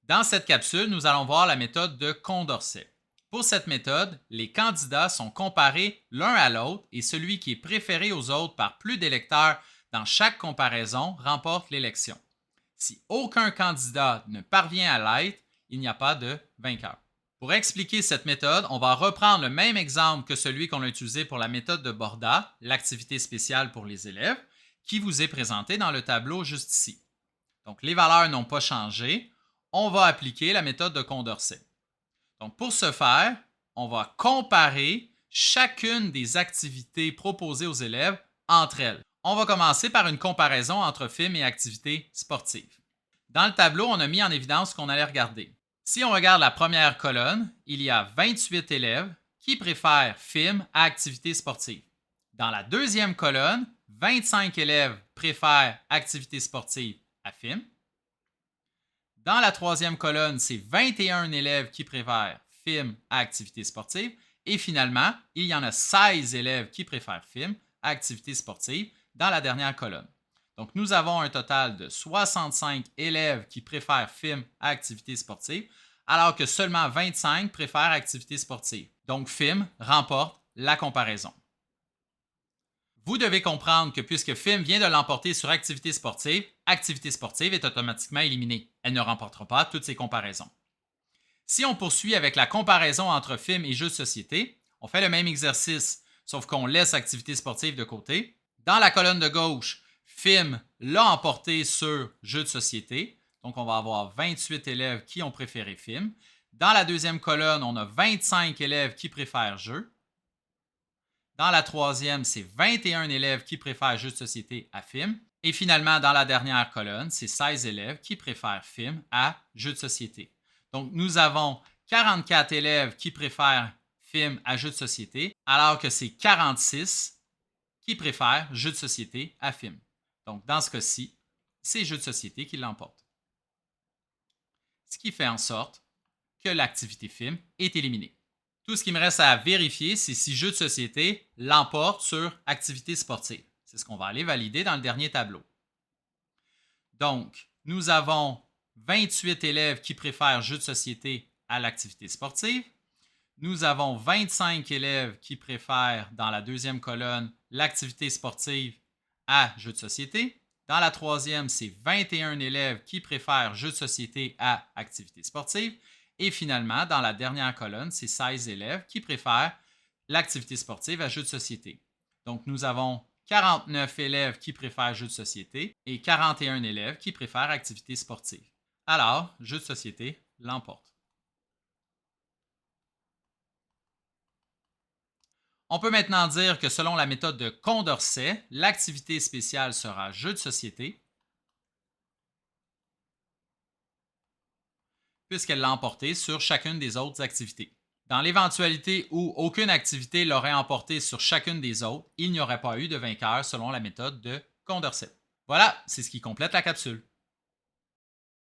Dans cette capsule, nous allons voir la méthode de Condorcet. Pour cette méthode, les candidats sont comparés l'un à l'autre et celui qui est préféré aux autres par plus d'électeurs dans chaque comparaison remporte l'élection. Si aucun candidat ne parvient à l'être, il n'y a pas de vainqueur. Pour expliquer cette méthode, on va reprendre le même exemple que celui qu'on a utilisé pour la méthode de Borda, l'activité spéciale pour les élèves, qui vous est présenté dans le tableau juste ici. Donc, les valeurs n'ont pas changé. On va appliquer la méthode de Condorcet. Donc, pour ce faire, on va comparer chacune des activités proposées aux élèves entre elles. On va commencer par une comparaison entre films et activités sportives. Dans le tableau, on a mis en évidence ce qu'on allait regarder. Si on regarde la première colonne, il y a 28 élèves qui préfèrent films à activités sportives. Dans la deuxième colonne, 25 élèves préfèrent activités sportives à films. Dans la troisième colonne, c'est 21 élèves qui préfèrent films à activités sportives. Et finalement, il y en a 16 élèves qui préfèrent films à activités sportives dans la dernière colonne. Donc, nous avons un total de 65 élèves qui préfèrent films à activités sportives, alors que seulement 25 préfèrent activités sportives. Donc, film remporte la comparaison. Vous devez comprendre que puisque film vient de l'emporter sur activité sportive est automatiquement éliminée. Elle ne remportera pas toutes ces comparaisons. Si on poursuit avec la comparaison entre film et jeux de société, on fait le même exercice, sauf qu'on laisse activité sportive de côté. Dans la colonne de gauche, film l'a emporté sur jeux de société. Donc, on va avoir 28 élèves qui ont préféré film. Dans la deuxième colonne, on a 25 élèves qui préfèrent jeux. Dans la troisième, c'est 21 élèves qui préfèrent jeux de société à film. Et finalement, dans la dernière colonne, c'est 16 élèves qui préfèrent film à jeux de société. Donc, nous avons 44 élèves qui préfèrent film à jeux de société, alors que c'est 46 qui préfèrent jeux de société à film. Donc, dans ce cas-ci, c'est jeux de société qui l'emportent. Ce qui fait en sorte que l'activité film est éliminée. Tout ce qui me reste à vérifier, c'est si jeu de société l'emporte sur activité sportive. C'est ce qu'on va aller valider dans le dernier tableau. Donc, nous avons 28 élèves qui préfèrent jeu de société à l'activité sportive. Nous avons 25 élèves qui préfèrent, dans la deuxième colonne, l'activité sportive à jeu de société. Dans la troisième, c'est 21 élèves qui préfèrent jeu de société à activité sportive. Et finalement, dans la dernière colonne, c'est 16 élèves qui préfèrent l'activité sportive à jeux de société. Donc, nous avons 49 élèves qui préfèrent jeux de société et 41 élèves qui préfèrent activité sportive. Alors, jeux de société l'emporte. On peut maintenant dire que selon la méthode de Condorcet, l'activité spéciale sera jeu de société, puisqu'elle l'a emporté sur chacune des autres activités. Dans l'éventualité où aucune activité l'aurait emporté sur chacune des autres, il n'y aurait pas eu de vainqueur selon la méthode de Condorcet. Voilà, c'est ce qui complète la capsule.